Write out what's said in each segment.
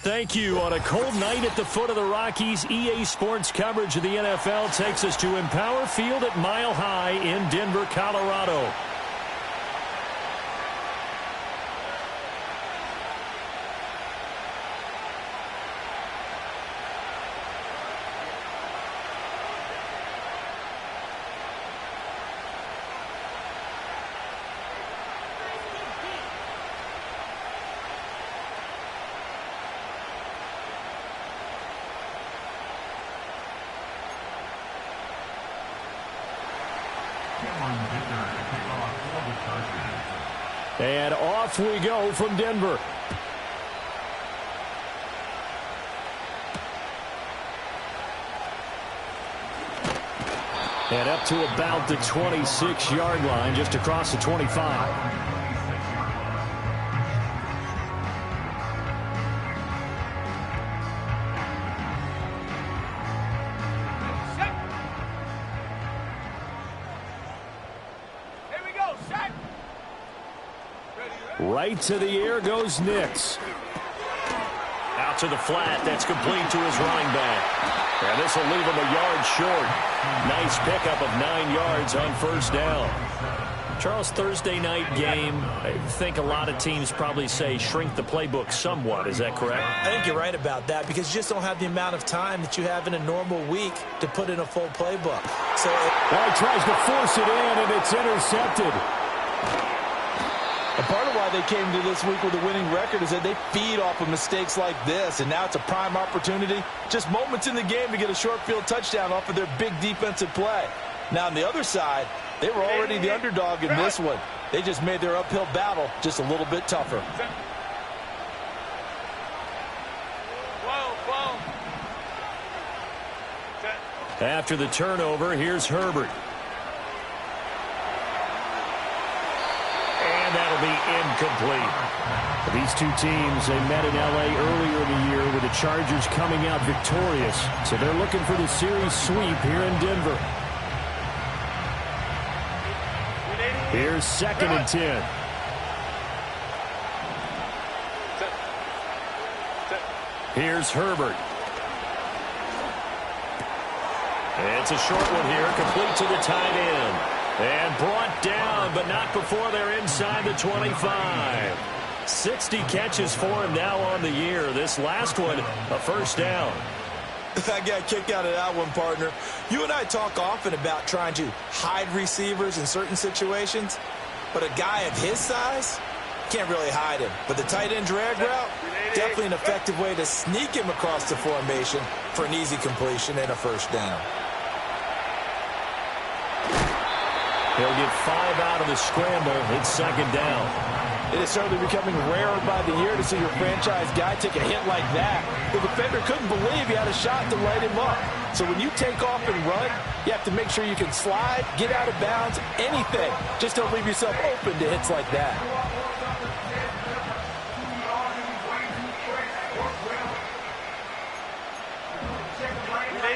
Thank you. On a cold night at the foot of the Rockies, EA Sports coverage of the NFL takes us to Empower Field at Mile High in Denver, Colorado. And off we go from Denver. And up to about the 26-yard line, just across the 25. Right to the air goes Nix. Out to the flat. That's complete to his running back. And this will leave him a yard short. Nice pickup of 9 yards on first down. Charles, Thursday night game, I think a lot of teams probably say shrink the playbook somewhat. Is that correct? I think you're right about that because you just don't have the amount of time that you have in a normal week to put in a full playbook. So he tries to force it in, and it's intercepted. And part of why they came to this week with a winning record is that they feed off of mistakes like this, and now it's a prime opportunity. Just moments in the game to get a short field touchdown off of their big defensive play. Now, on the other side, they were already the underdog in this one. They just made their uphill battle just a little bit tougher. After the turnover, here's Herbert. That'll be incomplete. These two teams, they met in L.A. earlier in the year with the Chargers coming out victorious. So they're looking for the series sweep here in Denver. Here's 2nd and 10. Here's Herbert. It's a short one here, complete to the tight end. And brought down, but not before they're inside the 25. 60 catches for him now on the year. This last one, a first down. I got a kick out of that one, partner. You and I talk often about trying to hide receivers in certain situations, but a guy of his size can't really hide him. But the tight end drag route, definitely an effective way to sneak him across the formation for an easy completion and a first down. He'll get 5 out of the scramble. It's 2nd down. It is certainly becoming rarer by the year to see your franchise guy take a hit like that. The defender couldn't believe he had a shot to light him up. So when you take off and run, you have to make sure you can slide, get out of bounds, anything. Just don't leave yourself open to hits like that.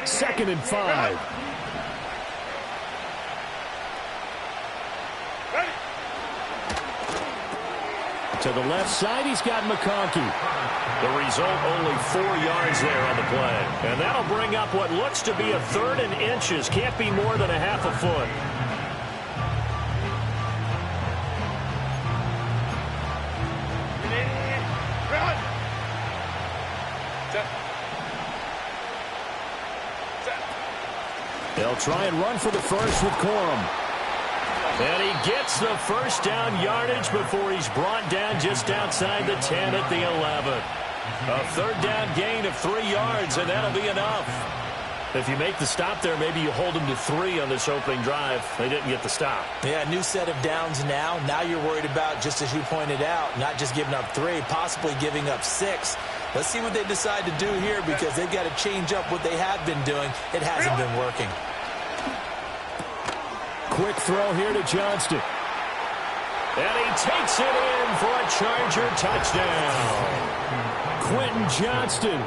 Second and 5. To the left side, he's got McConkey. The result, only 4 yards there on the play. And that'll bring up what looks to be a 3rd and inches. Can't be more than a half a foot. They'll try and run for the first with Corum. And he gets the first down yardage before he's brought down just outside the 10 at the 11. A 3rd down gain of 3 yards, and that'll be enough. If you make the stop there, maybe you hold them to 3 on this opening drive. They didn't get the stop. Yeah, new set of downs now. Now you're worried about, just as you pointed out, not just giving up 3, possibly giving up 6. Let's see what they decide to do here because they've got to change up what they have been doing. It hasn't been working. Quick throw here to Johnston. And he takes it in for a Charger touchdown. Quentin Johnston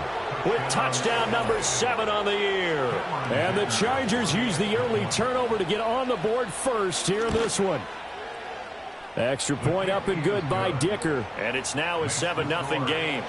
with touchdown number 7 on the year. And the Chargers use the early turnover to get on the board first here in this one. Extra point up and good by Dicker. And it's now a 7-0 game.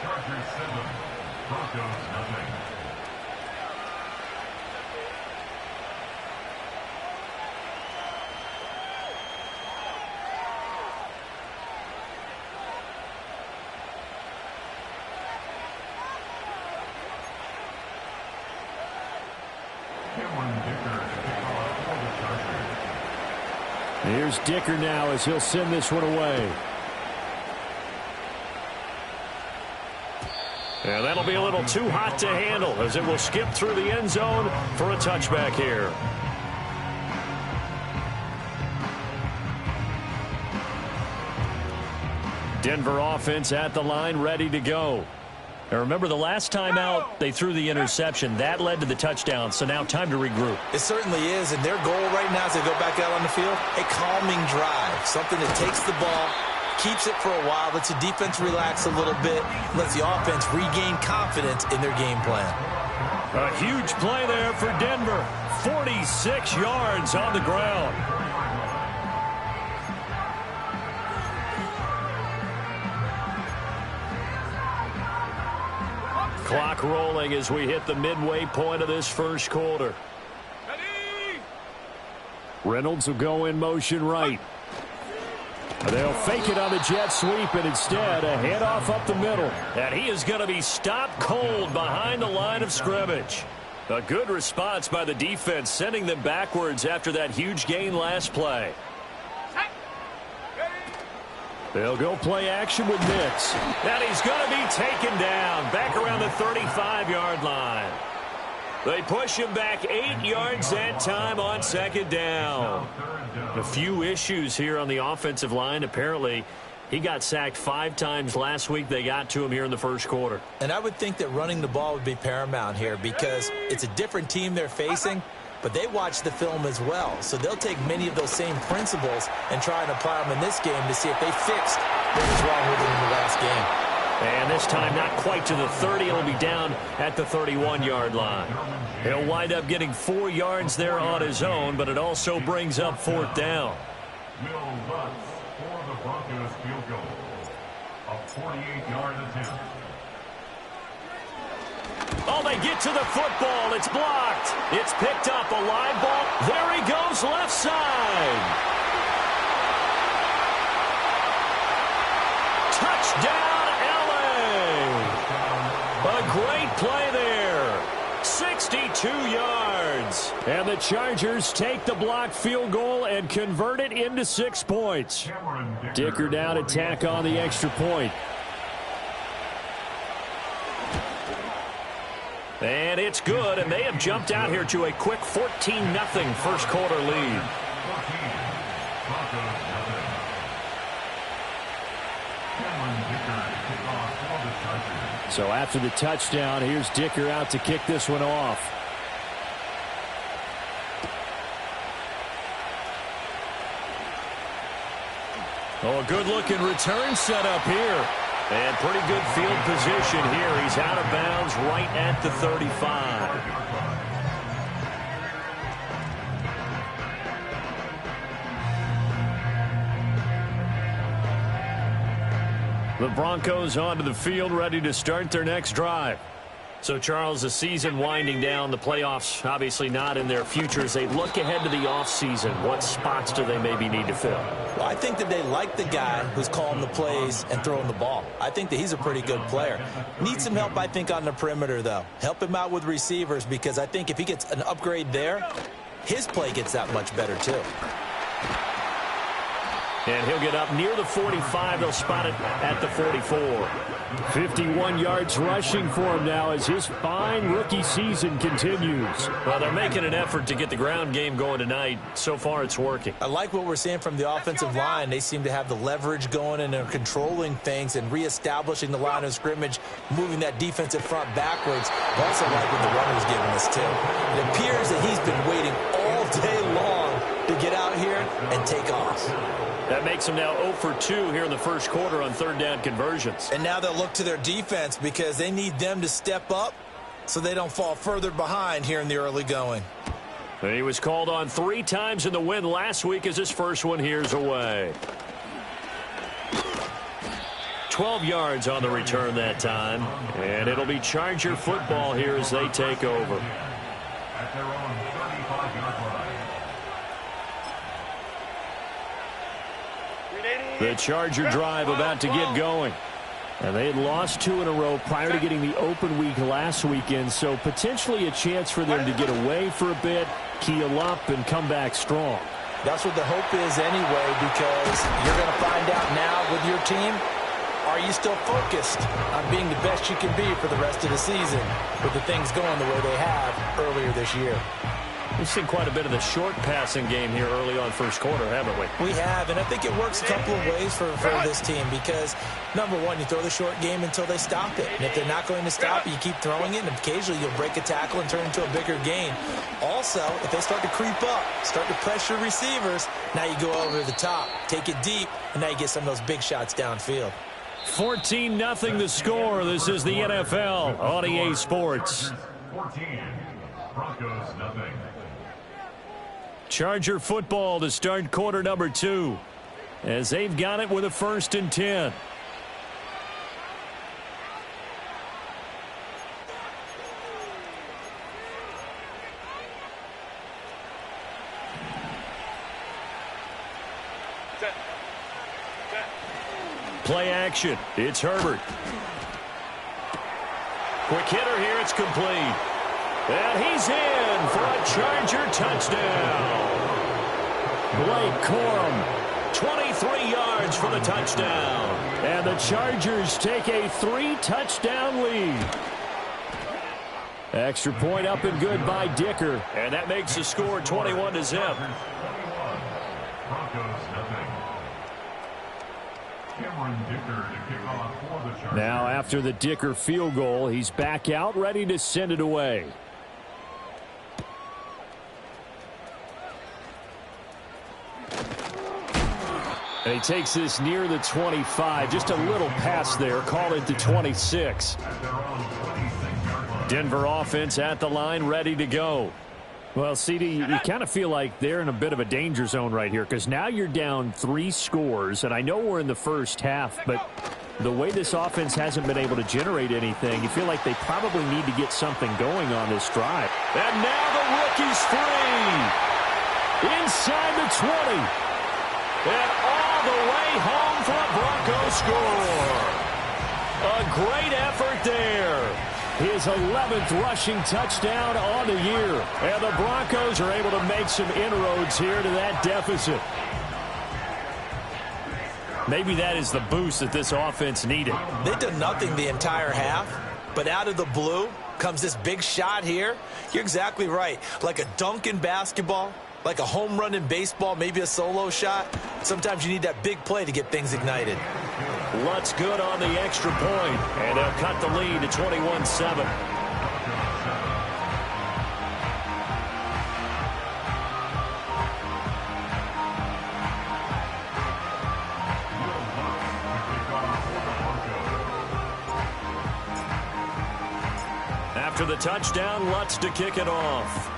Here's Dicker now as he'll send this one away. And that'll be a little too hot to handle as it will skip through the end zone for a touchback here. Denver offense at the line, ready to go. Now remember, the last time out, they threw the interception. That led to the touchdown, so now time to regroup. It certainly is, and their goal right now as they go back out on the field, a calming drive, something that takes the ball, keeps it for a while, lets the defense relax a little bit, lets the offense regain confidence in their game plan. A huge play there for Denver. 46 yards on the ground. Clock rolling as we hit the midway point of this first quarter. Reynolds will go in motion right. They'll fake it on the jet sweep, and instead a handoff up the middle. And he is going to be stopped cold behind the line of scrimmage. A good response by the defense, sending them backwards after that huge gain last play. They'll go play action with Nix. And he's going to be taken down back around the 35-yard line. They push him back 8 yards that time on second down. A few issues here on the offensive line. Apparently, he got sacked 5 times last week. They got to him here in the first quarter. And I would think that running the ball would be paramount here because it's a different team they're facing, but they watch the film as well. So they'll take many of those same principles and try and apply them in this game to see if they fixed what was wrong with them in the last game. And this time not quite to the 30. It'll be down at the 31-yard line. He'll wind up getting 4 yards there on his own, but it also brings up fourth down. Will Lutz for the Broncos field goal. A 48-yard attempt. Oh, they get to the football. It's blocked. It's picked up. A live ball. There he goes, left side. Touchdown, LA. A great play there. 62 yards. And the Chargers take the blocked field goal and convert it into 6 points. Dicker down to tack on the extra point. And it's good, and they have jumped out here to a quick 14-0 first quarter lead. So after the touchdown, here's Dicker out to kick this one off. Oh, a good-looking return set up here. And pretty good field position here. He's out of bounds right at the 35. The Broncos onto the field, ready to start their next drive. So, Charles, the season winding down, the playoffs obviously not in their future. As they look ahead to the offseason, what spots do they maybe need to fill? Well, I think that they like the guy who's calling the plays and throwing the ball. I think that he's a pretty good player. Needs some help, I think, on the perimeter, though. Help him out with receivers, because I think if he gets an upgrade there, his play gets that much better, too. And he'll get up near the 45. They'll spot it at the 44. 51 yards rushing for him now as his fine rookie season continues. Well, they're making an effort to get the ground game going tonight. So far, it's working. I like what we're seeing from the offensive line. They seem to have the leverage going, and they're controlling things and reestablishing the line of scrimmage, moving that defensive front backwards. I also like what the runner's giving us, too. It appears that he's been waiting all day long to get out here and take off. That makes them now 0 for 2 here in the first quarter on third down conversions. And now they'll look to their defense because they need them to step up so they don't fall further behind here in the early going. And he was called on 3 times in the win last week as his first one here's away. 12 yards on the return that time. And it'll be Charger football here as they take over. At their own 35-yard line. The Charger drive about to get going. And they had lost 2 in a row prior to getting the open week last weekend, so potentially a chance for them to get away for a bit, keel up, and come back strong. That's what the hope is anyway, because you're going to find out now with your team, are you still focused on being the best you can be for the rest of the season with the things going the way they have earlier this year? We've seen quite a bit of the short passing game here early on first quarter, haven't we? We have, and I think it works a couple of ways for this team because, number one, you throw the short game until they stop it. And if they're not going to stop it, you keep throwing it, and occasionally you'll break a tackle and turn it into a bigger gain. Also, if they start to creep up, start to pressure receivers, now you go over the top, take it deep, and now you get some of those big shots downfield. 14-0 the score. This is the NFL on EA Sports. 14, Broncos nothing. Charger football to start quarter number 2 as they've got it with a 1st and 10. Play action. It's Herbert. Quick hitter here. It's complete. And he's in for a Charger touchdown. Blake Corum, 23 yards for the touchdown. And the Chargers take a 3-touchdown lead. Extra point up and good by Dicker. And that makes the score 21-0. Broncos nothing. Dicker to kick off for the Chargers. Now after the Dicker field goal, he's back out ready to send it away. And he takes this near the 25. Just a little pass there. Call it the 26. Denver offense at the line, ready to go. Well, CD, you kind of feel like they're in a bit of a danger zone right here because now you're down 3 scores. And I know we're in the first half, but the way this offense hasn't been able to generate anything, you feel like they probably need to get something going on this drive. And now the rookie's free. Inside the 20. And all the way home for a Broncos score. A great effort there. His 11th rushing touchdown on the year. And the Broncos are able to make some inroads here to that deficit. Maybe that is the boost that this offense needed. They did nothing the entire half, but out of the blue comes this big shot here. You're exactly right. Like a dunk in basketball, like a home run in baseball, maybe a solo shot. Sometimes you need that big play to get things ignited. Lutz good on the extra point, and they'll cut the lead to 21-7. After the touchdown, Lutz to kick it off.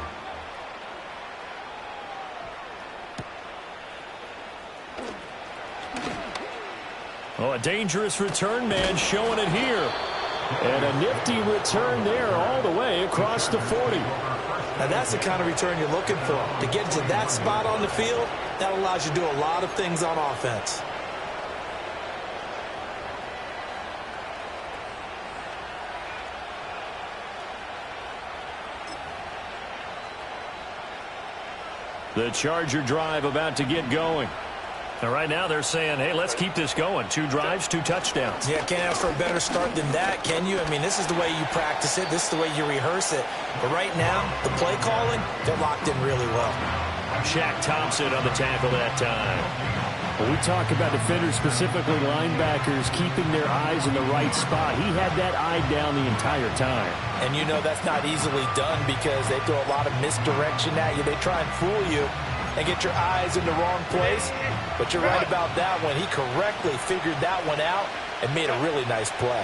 Oh, a dangerous return man showing it here. And a nifty return there all the way across the 40. Now that's the kind of return you're looking for. To get to that spot on the field, that allows you to do a lot of things on offense. The Charger drive about to get going. And right now they're saying, hey, let's keep this going. 2 drives, 2 touchdowns. Yeah, can't ask for a better start than that, can you? I mean, this is the way you practice it. This is the way you rehearse it. But right now, the play calling, they're locked in really well. Shaq Thompson on the tackle that time. When we talk about defenders, specifically linebackers, keeping their eyes in the right spot. He had that eye down the entire time. And you know that's not easily done because they throw a lot of misdirection at you. They try and fool you and get your eyes in the wrong place. But you're right about that one. He correctly figured that one out and made a really nice play.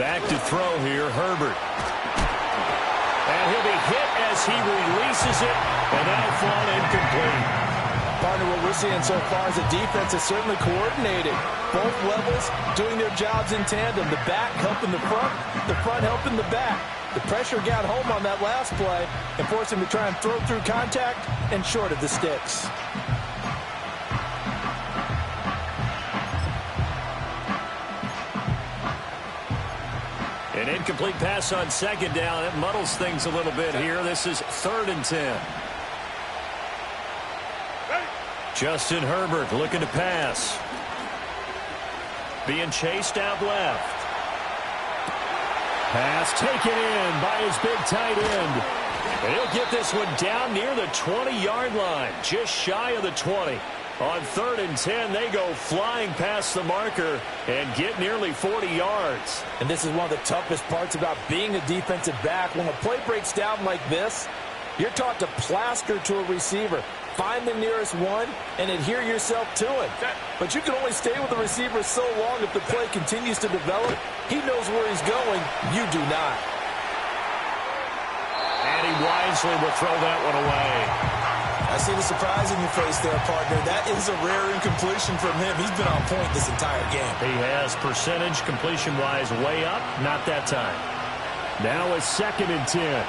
Back to throw here, Herbert. And he'll be hit as he releases it, and that'll fall incomplete. Partner, what we're seeing so far is the defense is certainly coordinated. Both levels doing their jobs in tandem. The back helping the front helping the back. The pressure got home on that last play and forced him to try and throw through contact and short of the sticks. An incomplete pass on second down. It muddles things a little bit here. This is 3rd and 10. Justin Herbert looking to pass. Being chased out left. Pass taken in by his big tight end. And he'll get this one down near the 20-yard line, just shy of the 20. On 3rd and 10, they go flying past the marker and get nearly 40 yards. And this is one of the toughest parts about being a defensive back. When a play breaks down like this, you're taught to plaster to a receiver. Find the nearest one and adhere yourself to it. But you can only stay with the receiver so long if the play continues to develop. He knows where he's going. You do not. And he wisely will throw that one away. I see the surprise in your face there, partner. That is a rare incompletion from him. He's been on point this entire game. He has percentage completion-wise way up. Not that time. Now a 2nd and 10.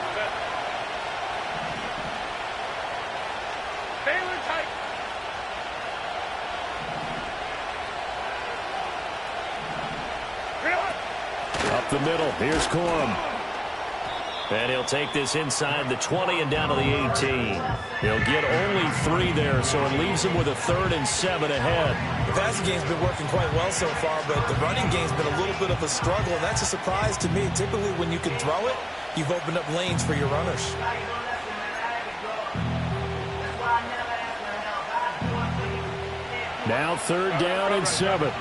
Up the middle. Here's Corum. And he'll take this inside the 20 and down to the 18. He'll get only 3 there, so it leaves him with a 3rd and 7 ahead. The passing game's been working quite well so far, but the running game's been a little bit of a struggle, and that's a surprise to me. Typically, when you can throw it, you've opened up lanes for your runners. Now 3rd down and 7.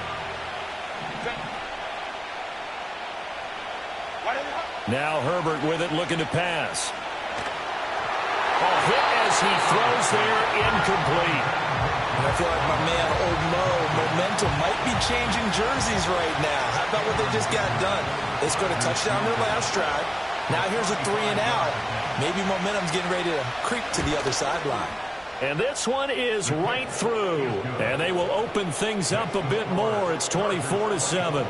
Now Herbert with it, looking to pass. A hit as he throws there, incomplete. And I feel like my man, Old Mo, momentum might be changing jerseys right now. How about what they just got done? They scored a touchdown their last drive. Now here's a 3 and out. Maybe momentum's getting ready to creep to the other sideline. And this one is right through. And they will open things up a bit more. It's 24-7.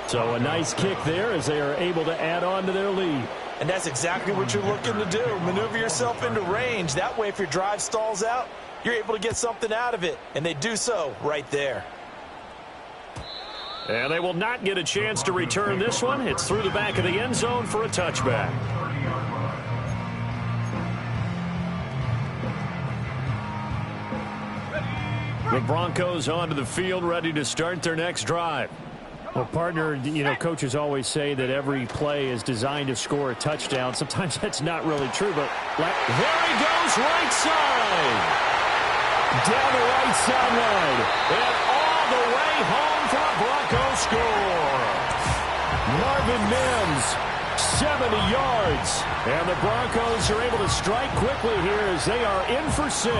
So a nice kick there as they are able to add on to their lead. And that's exactly what you're looking to do. Maneuver yourself into range. That way, if your drive stalls out, you're able to get something out of it. And they do so right there. And they will not get a chance to return this one. It's through the back of the end zone for a touchback. The Broncos onto the field, ready to start their next drive. Well, partner, you know, coaches always say that every play is designed to score a touchdown. Sometimes that's not really true, but there he goes, right side. Down the right sideline. And all the way home for a Broncos score. Marvin Mims, 70 yards. And the Broncos are able to strike quickly here as they are in for 6.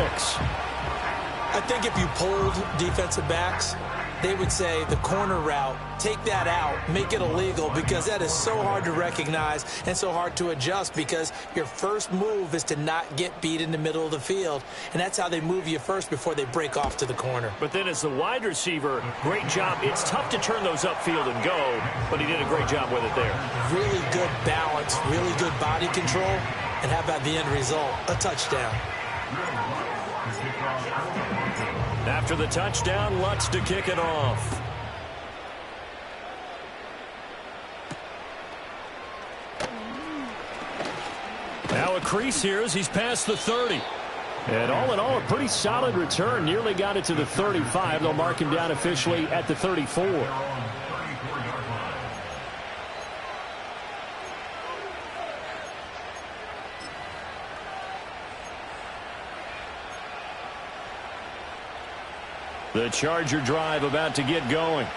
I think if you polled defensive backs, they would say the corner route, take that out, make it illegal, because that is so hard to recognize and so hard to adjust, because your first move is to not get beat in the middle of the field. And that's how they move you first before they break off to the corner. But then as the wide receiver, great job. It's tough to turn those upfield and go, but he did a great job with it there. Really good balance, really good body control. And how about the end result? A touchdown. After the touchdown, Lutz to kick it off. Now a crease here as he's past the 30. And all in all, a pretty solid return. Nearly got it to the 35. They'll mark him down officially at the 34. The Charger drive about to get going.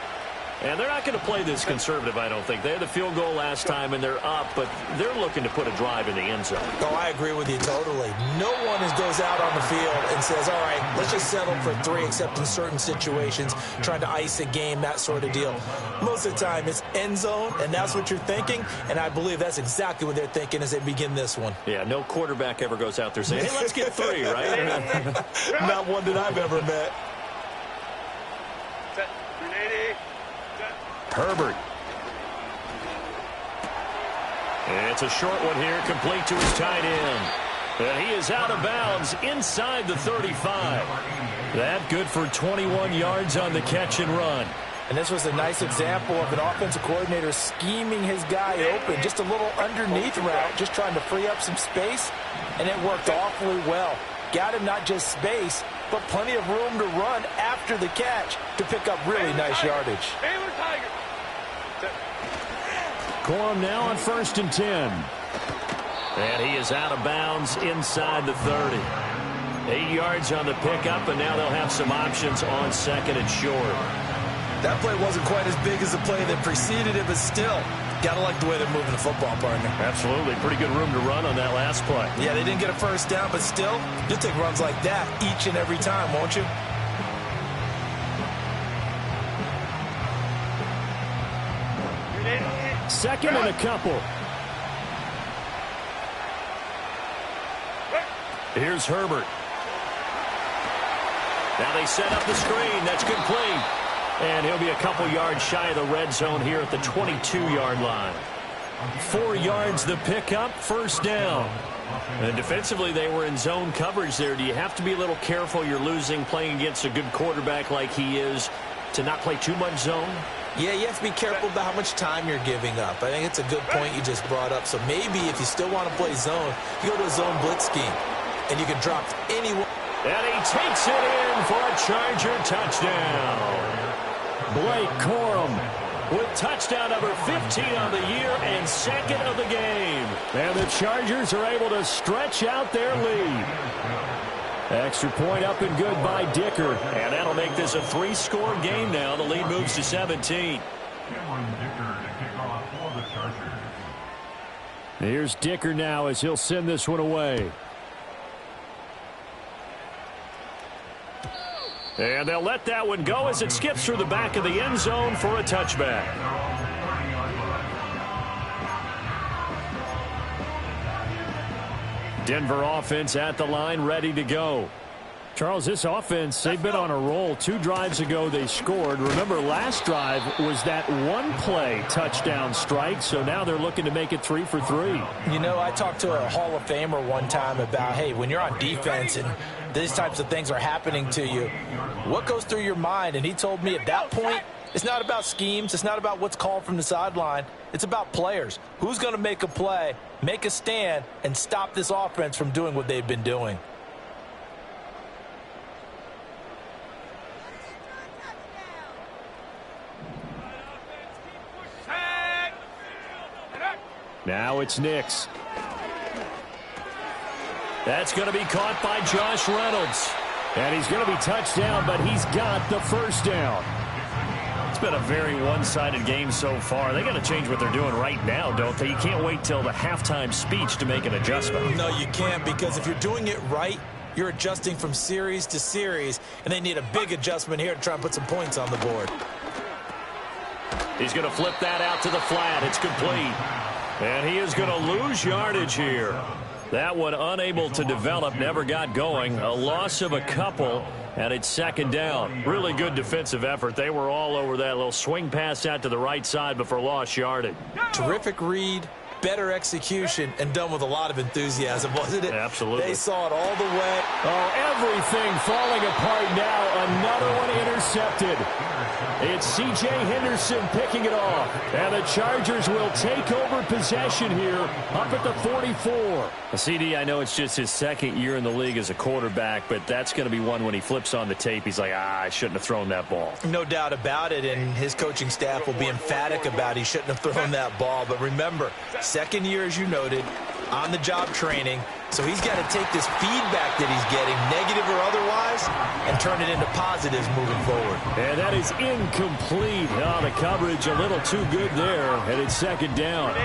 And they're not going to play this conservative, I don't think. They had the field goal last time, and they're up, but they're looking to put a drive in the end zone. Oh, I agree with you totally. No one goes out on the field and says, all right, let's just settle for 3, except in certain situations, trying to ice a game, that sort of deal. Most of the time, it's end zone, and that's what you're thinking, and I believe that's exactly what they're thinking as they begin this one. Yeah, no quarterback ever goes out there saying, hey, let's get 3, right? Not one that I've ever met. Herbert. It's a short one here, complete to his tight end. And he is out of bounds inside the 35. That good for 21 yards on the catch and run. And this was a nice example of an offensive coordinator scheming his guy open. Just a little underneath route, just trying to free up some space, and it worked awfully well. Got him not just space, but plenty of room to run after the catch to pick up really nice yardage. Corum now on 1st and 10. And he is out of bounds inside the 30. 8 yards on the pickup, and now they'll have some options on 2nd and short. That play wasn't quite as big as the play that preceded it, but still, got to like the way they're moving the football, partner. Absolutely. Pretty good room to run on that last play. Yeah, they didn't get a first down, but still, you'll take runs like that each and every time, won't you? Second and a couple. Here's Herbert. Now they set up the screen. That's complete. And he'll be a couple yards shy of the red zone here at the 22-yard line. 4 yards the pickup, first down. And defensively, they were in zone coverage there. Do you have to be a little careful? You're losing playing against a good quarterback like he is to not play too much zone? Yeah, you have to be careful about how much time you're giving up. I think it's a good point you just brought up. So maybe if you still want to play zone, you go to a zone blitz scheme, and you can drop anyone. And he takes it in for a Charger touchdown. Blake Corum with touchdown number 15 on the year and 2nd of the game. And the Chargers are able to stretch out their lead. Extra point up and good by Dicker. And that'll make this a 3-score game now. The lead moves to 17. Here's Dicker now as he'll send this one away. And they'll let that one go as it skips through the back of the end zone for a touchback. Denver offense at the line, ready to go. Charles, this offense, they've been on a roll. 2 drives ago, they scored. Remember, last drive was that one-play touchdown strike, so now they're looking to make it 3 for 3. You know, I talked to a Hall of Famer one time about, hey, when you're on defense and these types of things are happening to you, what goes through your mind? And he told me at that point, it's not about schemes. It's not about what's called from the sideline. It's about players. Who's going to make a play, make a stand, and stop this offense from doing what they've been doing? Now it's Nix. That's going to be caught by Josh Reynolds. And he's going to be touched down, but he's got the first down. It's been a very one-sided game so far. They got to change what they're doing right now, don't they? You can't wait till the halftime speech to make an adjustment. No, you can't, because if you're doing it right, you're adjusting from series to series, and they need a big adjustment here to try and put some points on the board. He's going to flip that out to the flat. It's complete. And he is going to lose yardage here. That one unable to develop, never got going. A loss of a couple, and it's 2nd down. Really good defensive effort. They were all over that little swing pass out to the right side before lost yardage. Terrific read, better execution, and done with a lot of enthusiasm, wasn't it? Absolutely. They saw it all the way. Oh, everything falling apart now. Another one intercepted. It's C.J. Henderson picking it off. And the Chargers will take over possession here up at the 44. CD, I know it's just his 2nd year in the league as a quarterback, but that's going to be one when he flips on the tape. He's like, I shouldn't have thrown that ball. No doubt about it, and his coaching staff will be emphatic about he shouldn't have thrown that ball. But remember, 2nd year, as you noted, on-the-job training. So he's got to take this feedback that he's getting, negative or otherwise, and turn it into positives moving forward. And that is incomplete. Oh, the coverage a little too good there, and it's second down.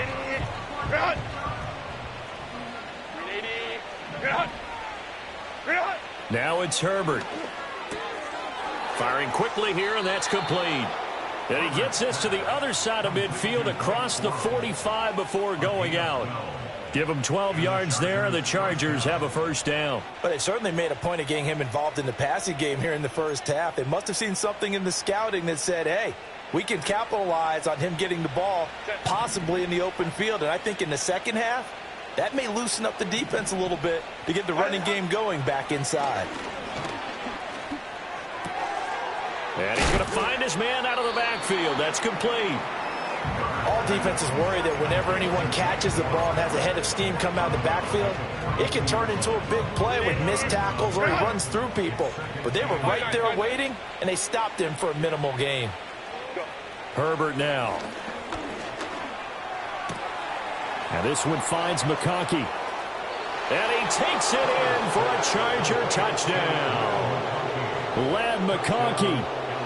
Now it's Herbert. Firing quickly here, and that's complete. And he gets this to the other side of midfield across the 45 before going out. Give him 12 yards there, and the Chargers have a first down. But they certainly made a point of getting him involved in the passing game here in the first half. They must have seen something in the scouting that said, hey, we can capitalize on him getting the ball possibly in the open field. And I think in the second half, that may loosen up the defense a little bit to get the running game going back inside. And he's going to find his man out of the backfield. That's complete. All defenses worry that whenever anyone catches the ball and has a head of steam come out of the backfield, it can turn into a big play with missed tackles or he runs through people. But they were right there waiting, and they stopped him for a minimal gain. Herbert now. And this one finds McConkey. And he takes it in for a Charger touchdown. Lad McConkey,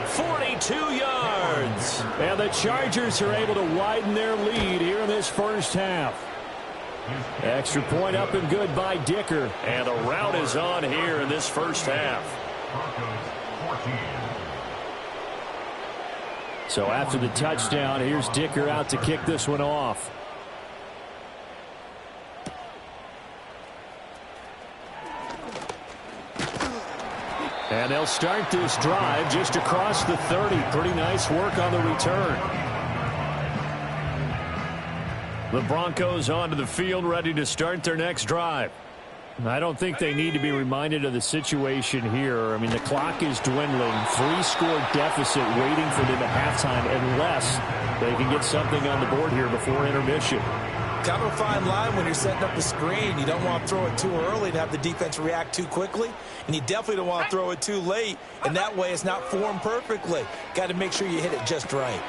42 yards. And the Chargers are able to widen their lead here in this first half. Extra point up and good by Dicker. And the rout is on here in this first half. So after the touchdown, here's Dicker out to kick this one off. And they'll start this drive just across the 30. Pretty nice work on the return. The Broncos onto the field, ready to start their next drive. I don't think they need to be reminded of the situation here. I mean, the clock is dwindling. 3-score deficit waiting for them at halftime unless they can get something on the board here before intermission. Kind of a fine line when you're setting up the screen. You don't want to throw it too early and have the defense react too quickly. And you definitely don't want to throw it too late. And that way it's not formed perfectly. Got to make sure you hit it just right.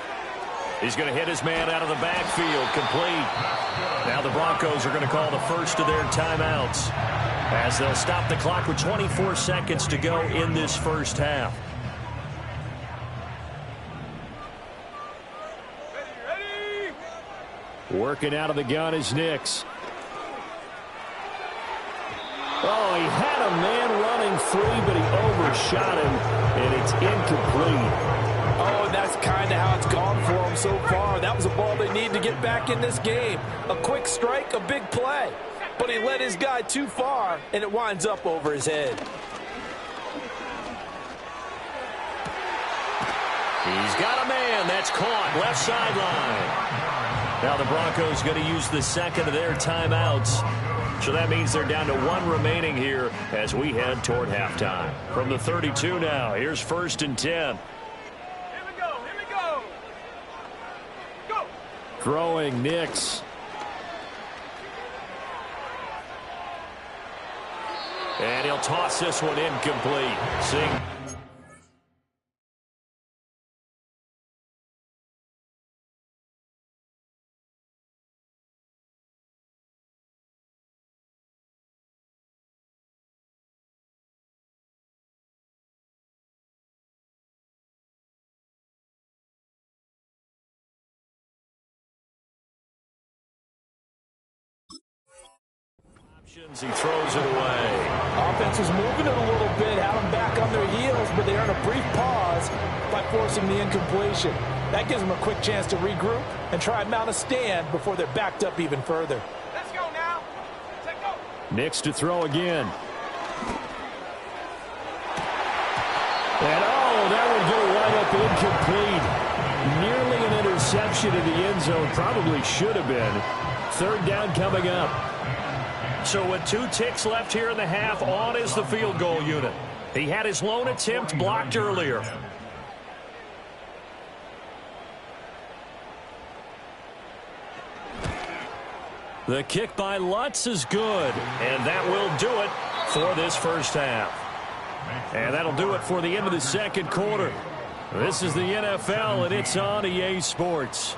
He's going to hit his man out of the backfield, complete. Now the Broncos are going to call the first of their timeouts as they'll stop the clock with 24 seconds to go in this first half. Working out of the gun is Nix. Oh, he had a man running free, but he overshot him, and it's incomplete. Oh, and that's kind of how it's gone for them so far. That was a ball they need to get back in this game. A quick strike, a big play. But he led his guy too far, and it winds up over his head. He's got a man. That's caught. Left sideline. Now the Broncos going to use the second of their timeouts. So that means they're down to one remaining here as we head toward halftime. From the 32 now, here's 1st and 10. Here we go. Here we go. Go. Throwing Nix. And he'll toss this one incomplete. Sing. He throws it away. Offense was moving it a little bit, had them back on their heels, but they earn a brief pause by forcing the incompletion. That gives them a quick chance to regroup and try and mount a stand before they're backed up even further. Let's go now. Let's go. Nix to throw again. And that would go right up incomplete. Nearly an interception in the end zone. Probably should have been. 3rd down coming up. So with 2 ticks left here in the half, on is the field goal unit. He had his lone attempt blocked earlier. The kick by Lutz is good, and that will do it for this first half. And that'll do it for the end of the second quarter. This is the NFL, and it's on EA Sports.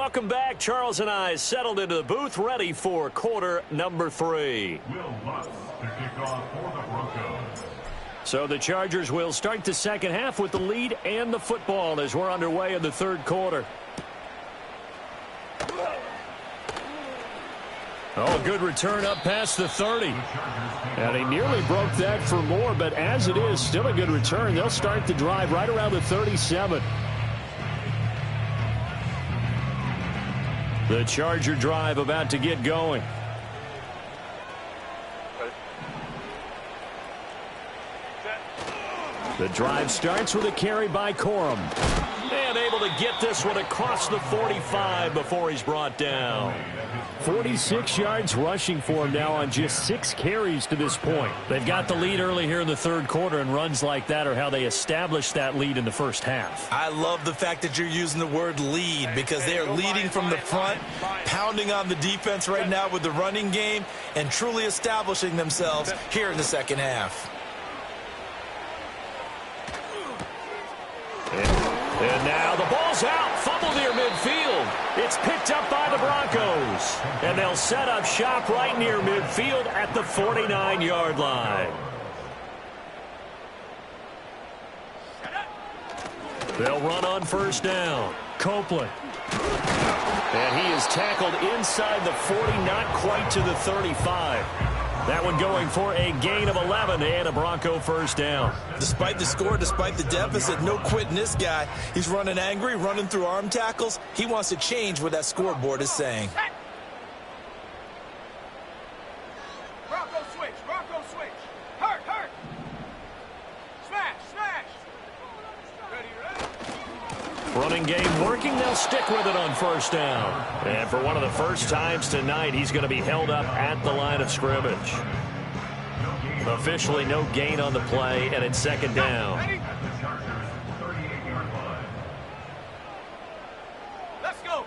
Welcome back. Charles and I settled into the booth, ready for quarter number 3. Will Lutz to kick off for the Broncos. So the Chargers will start the second half with the lead and the football as we're underway in the third quarter. Oh, good return up past the 30. And he nearly broke that for more, but as it is, still a good return. They'll start the drive right around the 37. The Charger drive about to get going. The drive starts with a carry by Corum. And able to get this one across the 45 before he's brought down. 46 yards rushing for him now on just 6 carries to this point. They've got the lead early here in the third quarter, and runs like that are how they established that lead in the first half. I love the fact that you're using the word lead because they are leading from the front, pounding on the defense right now with the running game, and truly establishing themselves here in the second half. And now the ball's out. Fumble near midfield. It's picked up by the Broncos. And they'll set up shop right near midfield at the 49-yard line. They'll run on first down. Copeland. And he is tackled inside the 40, not quite to the 35. That one going for a gain of 11 and a Bronco first down. Despite the score, despite the deficit, no quitting this guy. He's running angry, running through arm tackles. He wants to change what that scoreboard is saying. Bronco switch. Bronco switch. Hurt, hurt. Smash, smash. Ready, ready. Running game working. They'll stick with it on first down. And for one of the first times tonight, he's going to be held up at the line of scrimmage. Officially no gain on the play, and it's second down. Let's go.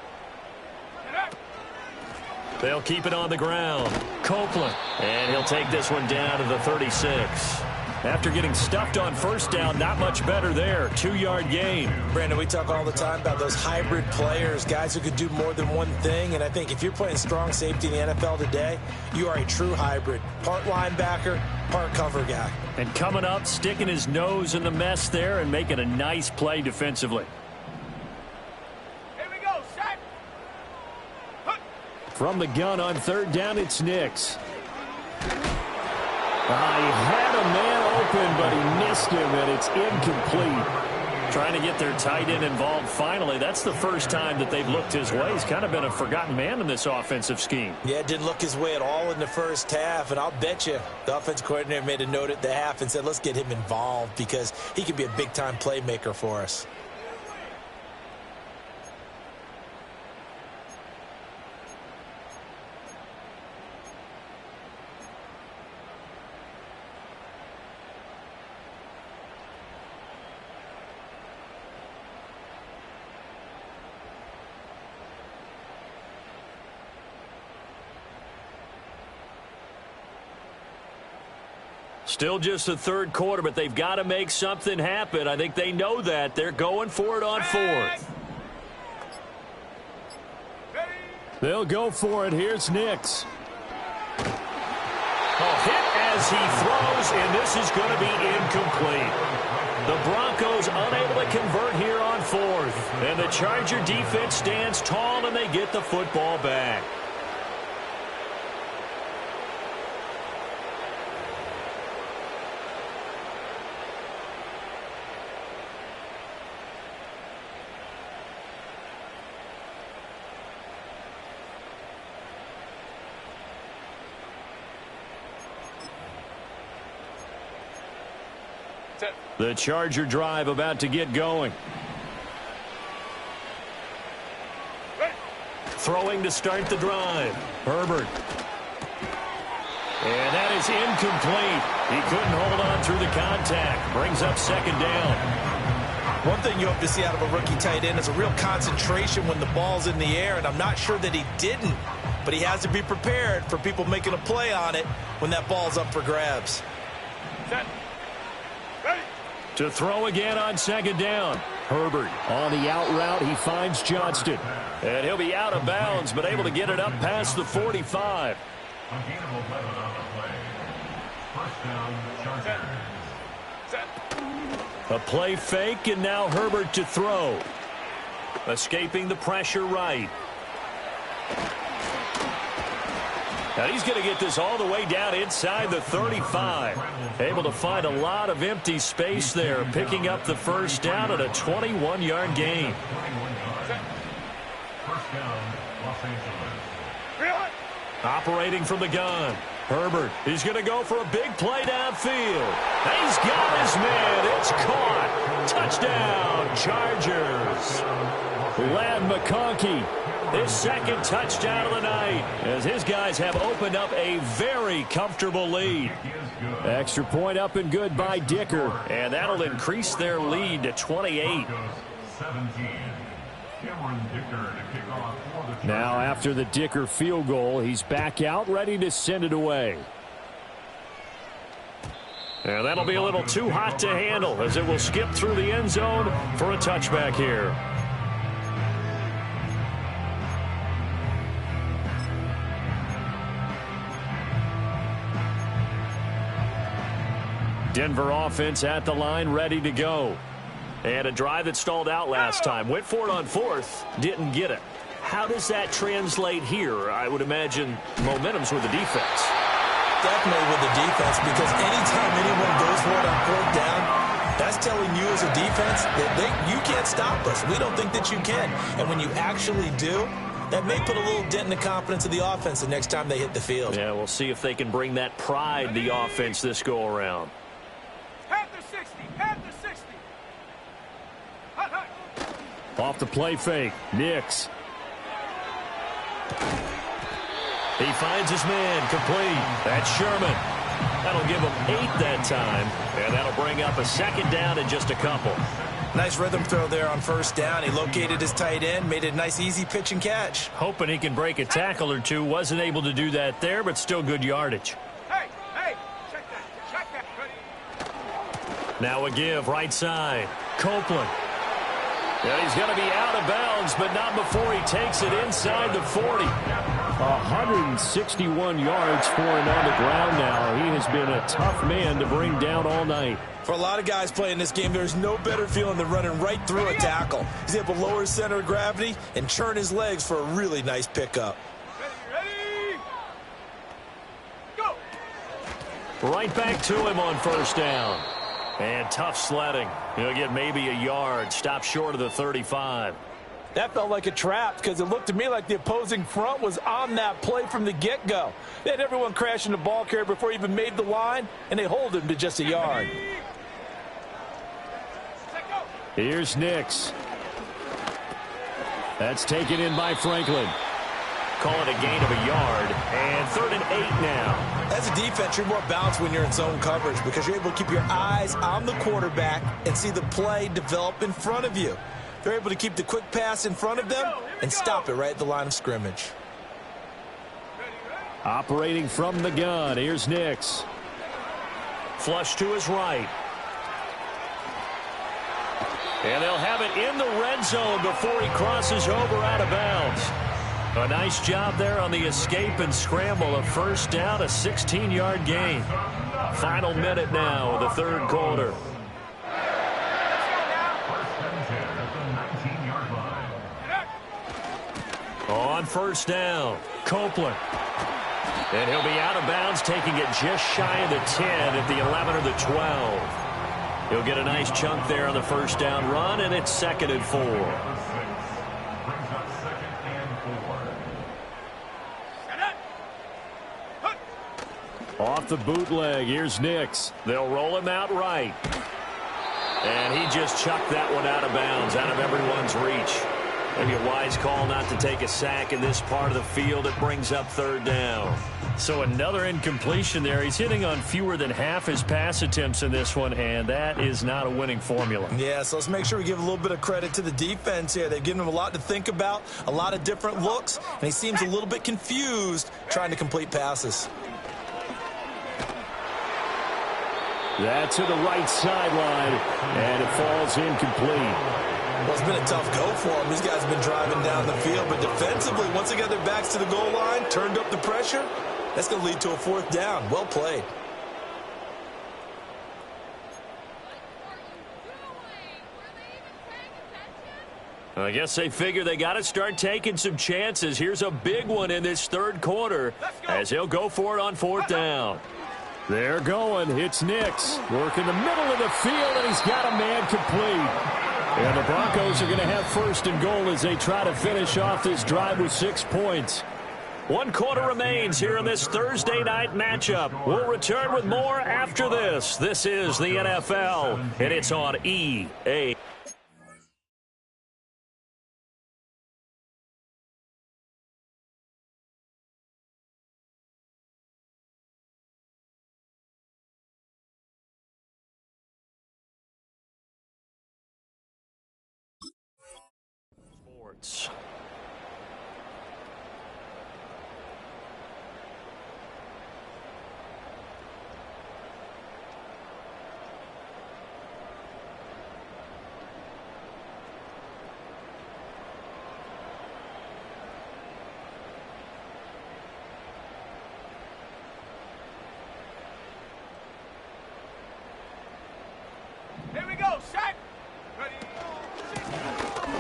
They'll keep it on the ground. Copeland. And he'll take this one down to the 36. After getting stuffed on first down, not much better there. 2-yard gain. Brandon, we talk all the time about those hybrid players, guys who could do more than one thing. And I think if you're playing strong safety in the NFL today, you are a true hybrid. Part linebacker, part cover guy. And coming up, sticking his nose in the mess there and making a nice play defensively. Here we go, set. From the gun on third down, it's Nix. He had a man open, but he missed him, and it's incomplete. Trying to get their tight end involved finally. That's the first time that they've looked his way. He's kind of been a forgotten man in this offensive scheme. Yeah, it didn't look his way at all in the first half, and I'll bet you the offensive coordinator made a note at the half and said, let's get him involved because he could be a big-time playmaker for us. Still just the third quarter, but they've got to make something happen. I think they know that. They're going for it on fourth. They'll go for it. Here's Nix. Hit as he throws, and this is going to be incomplete. The Broncos unable to convert here on fourth. And the Charger defense stands tall, and they get the football back. The Charger drive about to get going. Throwing to start the drive. Herbert. And that is incomplete. He couldn't hold on through the contact. Brings up second down. One thing you hope to see out of a rookie tight end is a real concentration when the ball's in the air, and I'm not sure that he didn't, but he has to be prepared for people making a play on it when that ball's up for grabs. Set. Ready. To throw again on second down. Herbert on the out route. He finds Johnston. And he'll be out of bounds, but able to get it up past the 45. A gain of 11 on the play. First down, Chargers. A play fake, and now Herbert to throw. Escaping the pressure right. And he's going to get this all the way down inside the 35. Able to find a lot of empty space there, picking up the first down at a 21-yard gain. First down, Los Angeles. Operating from the gun. Herbert, he's going to go for a big play downfield. He's got his man. It's caught. Touchdown, Chargers. Lad McConkey, his second touchdown of the night, as his guys have opened up a very comfortable lead. Extra point up and good by Dicker, and that'll increase their lead to 28. 17. Cameron Dicker to kick off for the Chargers. Now after the Dicker field goal, he's back out ready to send it away. And that'll be a little too hot to handle as it will skip through the end zone for a touchback here. Denver offense at the line, ready to go. And a drive that stalled out last time. Went for it on fourth, didn't get it. How does that translate here? I would imagine momentum's with the defense. Definitely with the defense, because anytime anyone goes for it on fourth down, that's telling you as a defense that you can't stop us. We don't think that you can. And when you actually do, that may put a little dent in the confidence of the offense the next time they hit the field. Yeah, we'll see if they can bring that pride, the offense, this go-around. Off the play fake, Nix. He finds his man, complete. That's Sherman. That'll give him 8 that time, and that'll bring up a second down in just a couple. Nice rhythm throw there on first down. He located his tight end, made it a nice easy pitch and catch. Hoping he can break a tackle or two. Wasn't able to do that there, but still good yardage. Hey, check that. Now a give, right side. Copeland. And he's going to be out of bounds, but not before he takes it inside the 40. 161 yards for him on the ground now. He has been a tough man to bring down all night. For a lot of guys playing this game, there's no better feeling than running right through a tackle. He's able to lower his center of gravity and churn his legs for a really nice pickup. Ready? Go! Right back to him on first down. And tough sledding. He'll get maybe a yard. Stop short of the 35. That felt like a trap because it looked to me like the opposing front was on that play from the get-go. They had everyone crashing the ball carrier before he even made the line, and they hold him to just a yard. Here's Nix. That's taken in by Franklin. Call it a gain of a yard, and 3rd and 8 now. As a defense, you're more balanced when you're in zone coverage because you're able to keep your eyes on the quarterback and see the play develop in front of you. They're able to keep the quick pass in front of them and stop it right at the line of scrimmage. Operating from the gun, here's Nix. Flush to his right. And they'll have it in the red zone before he crosses over out of bounds. A nice job there on the escape and scramble. A first down, a 16-yard gain. Final minute now of the third quarter. On first down, Copeland. And he'll be out of bounds, taking it just shy of the 10 at the 11 or the 12. He'll get a nice chunk there on the first down run, and it's 2nd and 4. Off the bootleg, here's Nix. They'll roll him out right. And he just chucked that one out of bounds, out of everyone's reach. Maybe a wise call not to take a sack in this part of the field. It brings up 3rd down. So another incompletion there. He's hitting on fewer than half his pass attempts in this one, and that is not a winning formula. Yeah, so let's make sure we give a little bit of credit to the defense here. They've given him a lot to think about, a lot of different looks, and he seems a little bit confused trying to complete passes. That to the right sideline, and it falls incomplete. Well, it's been a tough go for them. These guys have been driving down the field, but defensively, once they got their backs to the goal line, turned up the pressure, that's going to lead to a 4th down. Well played. I guess they figure they got to start taking some chances. Here's a big one in this 3rd quarter as he'll go for it on 4th down. They're going. It's Nix. Working the middle of the field, and he's got a man complete. And the Broncos are going to have 1st and goal as they try to finish off this drive with 6 points. 1 quarter remains here in this Thursday night matchup. We'll return with more after this. This is the NFL, and it's on EA. Sports. Here we go, set. Ready.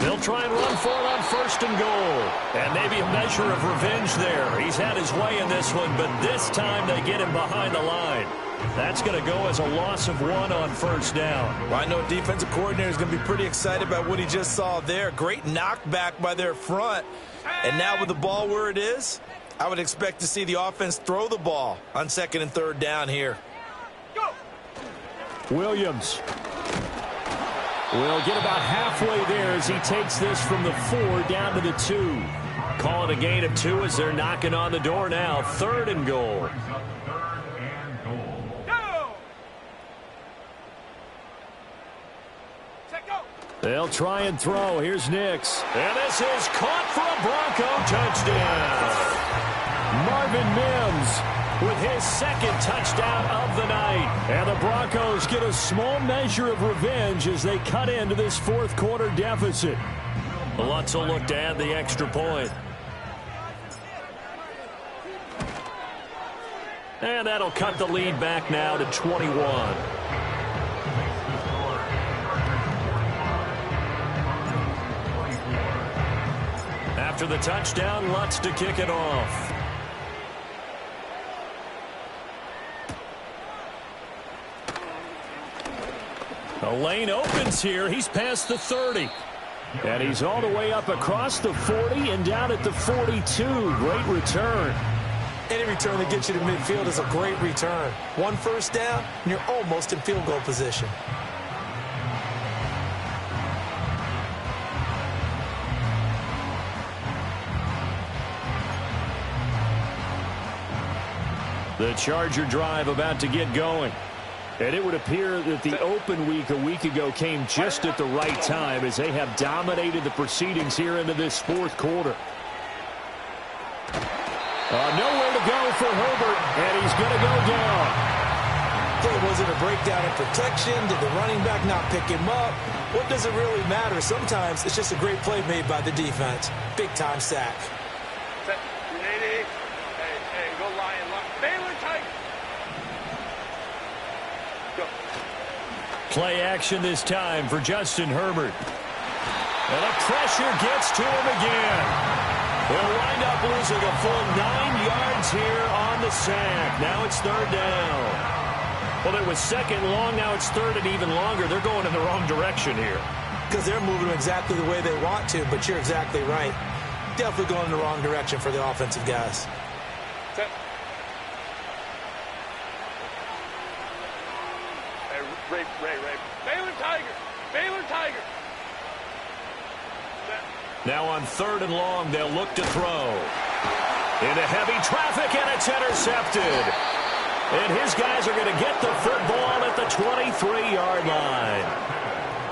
They'll try and run for it on 1st and goal. And maybe a measure of revenge there. He's had his way in this one, but this time they get him behind the line. That's going to go as a loss of 1 on 1st down. Well, I know defensive coordinator is going to be pretty excited about what he just saw there. Great knockback by their front. And now with the ball where it is, I would expect to see the offense throw the ball on 2nd and 3rd down here. Go. Williams will get about halfway there as he takes this from the 4 down to the 2. Call it a gain of 2 as they're knocking on the door now. 3rd and goal. Go. Set, go. They'll try and throw. Here's Nix. And this is caught for a Bronco touchdown. Marvin Mims with his 2nd touchdown of the night. And the Broncos get a small measure of revenge as they cut into this 4th quarter deficit. Lutz will look to add the extra point. And that'll cut the lead back now to 21. After the touchdown, Lutz to kick it off. The lane opens here. He's past the 30. And he's all the way up across the 40 and down at the 42. Great return. Any return that gets you to midfield is a great return. 1 1st down, and you're almost in field goal position. The Charger drive about to get going. And it would appear that the open week a week ago came just at the right time as they have dominated the proceedings here into this 4th quarter. Nowhere to go for Herbert, and he's going to go down. Was it a breakdown in protection? Did the running back not pick him up? What does it really matter? Sometimes it's just a great play made by the defense. Big-time sack. Set. 180. Hey, go Lion. Baylor tight. Go. Play action this time for Justin Herbert. And the pressure gets to him again. They'll wind up losing a full 9 yards here on the sack. Now it's 3rd down. Well, it was 2nd long. Now it's 3rd and even longer. They're going in the wrong direction here. Because they're moving exactly the way they want to, but you're exactly right. Definitely going in the wrong direction for the offensive guys. Set. Hey, Ray. Baylor Tiger. Baylor Tiger. Set. Now on 3rd and long, they'll look to throw. Into heavy traffic, and it's intercepted. And his guys are going to get the football at the 23-yard line.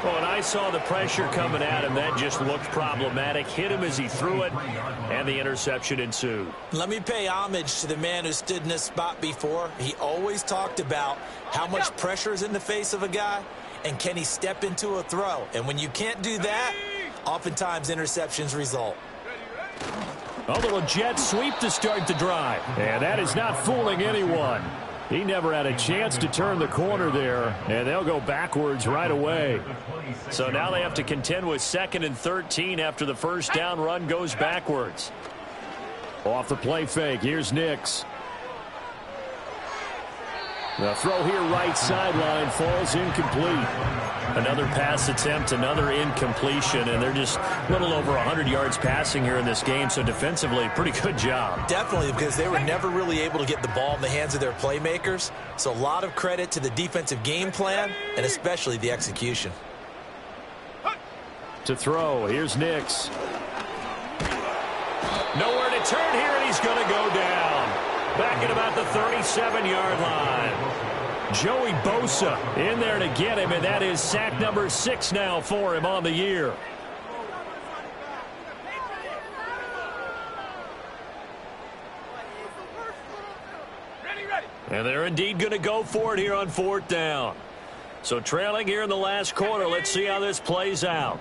Well, when I saw the pressure coming at him, that just looked problematic. Hit him as he threw it, and the interception ensued. Let me pay homage to the man who stood in this spot before. He always talked about how much pressure is in the face of a guy, and can he step into a throw. And when you can't do that, oftentimes interceptions result. A little jet sweep to start the drive, and that is not fooling anyone. He never had a chance to turn the corner there, and they'll go backwards right away. So now they have to contend with 2nd and 13 after the first down run goes backwards. Off the play fake, here's Nix. The throw here right sideline falls incomplete. Another pass attempt, another incompletion, and they're just a little over 100 yards passing here in this game, so defensively, pretty good job. Definitely, because they were never really able to get the ball in the hands of their playmakers, so a lot of credit to the defensive game plan and especially the execution. To throw, here's Nix. Nowhere to turn here, and he's going to go down. Back at about the 37-yard line. Joey Bosa in there to get him, and that is sack number 6 now for him on the year. And they're indeed going to go for it here on 4th down. So trailing here in the last quarter, let's see how this plays out.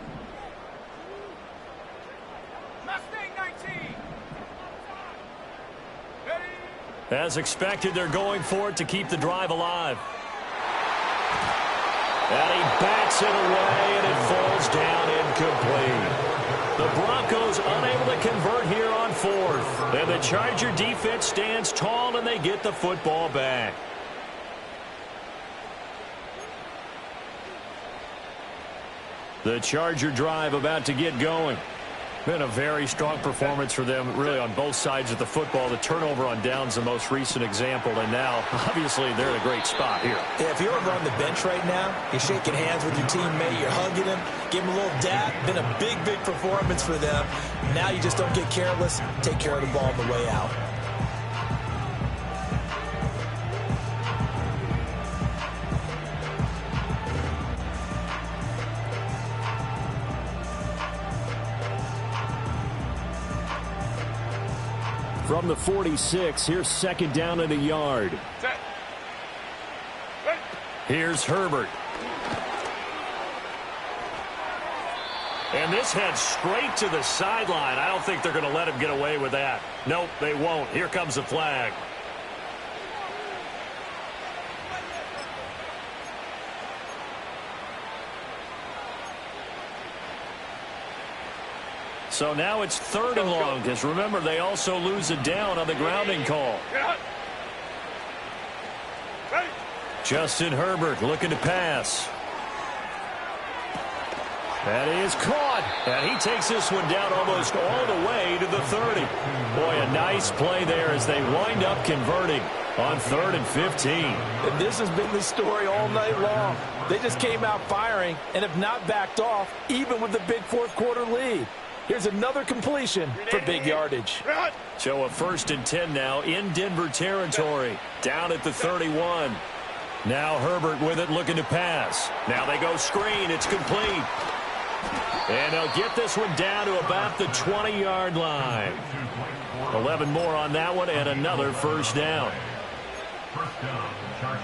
As expected, they're going for it to keep the drive alive. And he bats it away, and it falls down incomplete. The Broncos unable to convert here on 4th. And the Charger defense stands tall, and they get the football back. The Charger drive about to get going. Been a very strong performance for them, really, on both sides of the football. The turnover on downs, the most recent example, and now, obviously, they're in a great spot here. Yeah, if you're over on the bench right now, you're shaking hands with your teammate, you're hugging him, give him a little dap. Been a big, big performance for them. Now you just don't get careless. Take care of the ball on the way out. From the 46, here's 2nd down and a yard. Here's Herbert. And this heads straight to the sideline. I don't think they're going to let him get away with that. Nope, they won't. Here comes the flag. So now it's 3rd and long, because remember, they also lose a down on the grounding call. Justin Herbert looking to pass. That is caught, and he takes this one down almost all the way to the 30. Boy, a nice play there as they wind up converting on 3rd and 15. And this has been the story all night long. They just came out firing and have not backed off, even with the big 4th quarter lead. Here's another completion for big yardage. So a 1st and 10 now in Denver territory, down at the 31. Now Herbert with it, looking to pass. Now they go screen. It's complete. And they'll get this one down to about the 20-yard line. 11 more on that one, and another 1st down. First down, Chargers.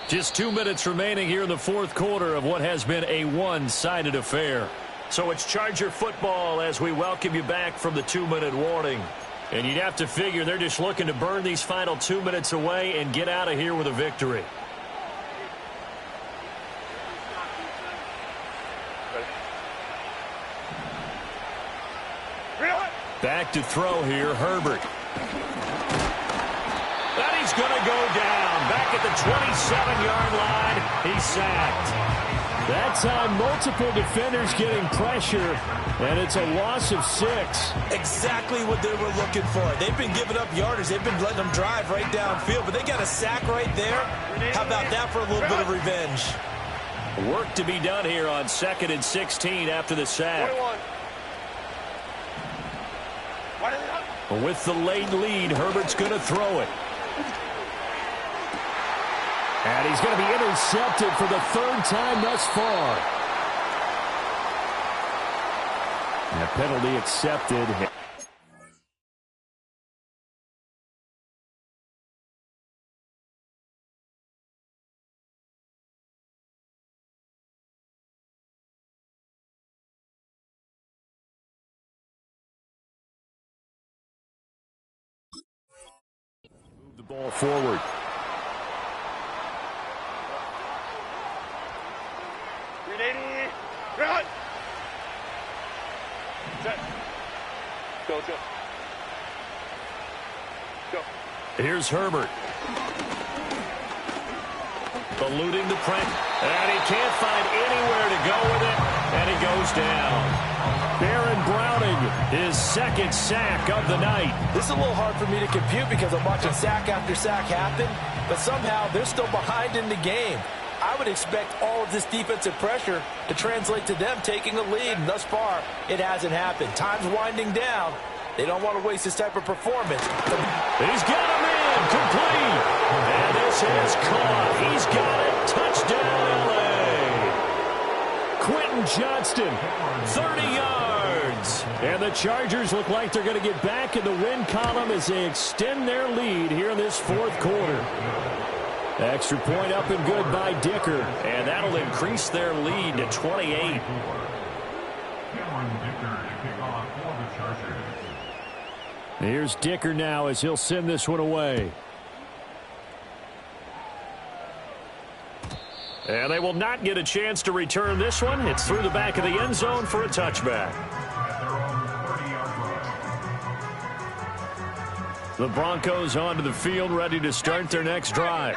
Just 2 minutes remaining here in the 4th quarter of what has been a one-sided affair. So it's Charger football as we welcome you back from the 2-minute warning. And you'd have to figure they're just looking to burn these final 2 minutes away and get out of here with a victory. Back to throw here, Herbert. And he's going to go down. Back at the 27-yard line, he's sacked. That time, multiple defenders getting pressure, and it's a loss of 6. Exactly what they were looking for. They've been giving up yardage. They've been letting them drive right downfield, but they got a sack right there. How about that for a little bit of revenge? Work to be done here on 2nd and 16 after the sack. 21. With the late lead, Herbert's going to throw it. And he's going to be intercepted for the third time thus far. And a penalty accepted. Move the ball forward. Ready, run! Set. Go. Here's Herbert. Eluding the pressure. And he can't find anywhere to go with it. And he goes down. Baron Browning, his second sack of the night. This is a little hard for me to compute because I'm watching sack after sack happen, but somehow they're still behind in the game. I would expect all of this defensive pressure to translate to them taking a lead, and thus far, it hasn't happened. Time's winding down. They don't want to waste this type of performance. He's got him in, complete. And this is caught. He's got it. Touchdown, L.A. Quentin Johnston, 30 yards. And the Chargers look like they're going to get back in the win column as they extend their lead here in this fourth quarter. Extra point up and good by Dicker. And that'll increase their lead to 28. Here's Dicker now as he'll send this one away. And they will not get a chance to return this one. It's through the back of the end zone for a touchback. The Broncos onto the field, ready to start their next drive.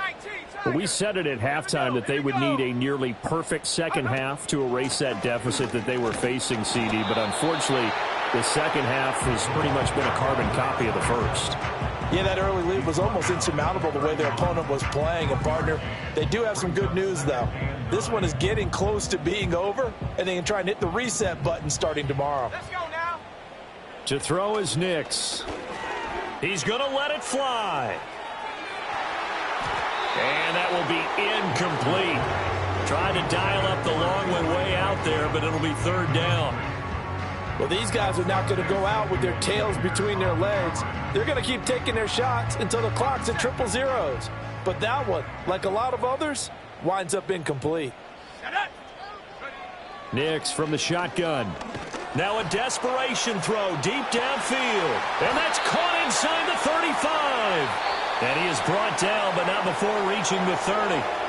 Well, we said it at halftime that they would need a nearly perfect second half to erase that deficit that they were facing, CD. But unfortunately, the second half has pretty much been a carbon copy of the first. Yeah, that early lead was almost insurmountable the way their opponent was playing. And, partner, they do have some good news, though. This one is getting close to being over, and they can try and hit the reset button starting tomorrow. Let's go now. To throw is Nix. He's going to let it fly. And that will be incomplete. Trying to dial up the long one way out there, but it'll be third down. Well, these guys are not going to go out with their tails between their legs. They're going to keep taking their shots until the clock's at 000. But that one, like a lot of others, winds up incomplete. Nix from the shotgun. Now a desperation throw deep downfield. And that's caught inside the 35. And he is brought down, but not before reaching the 30.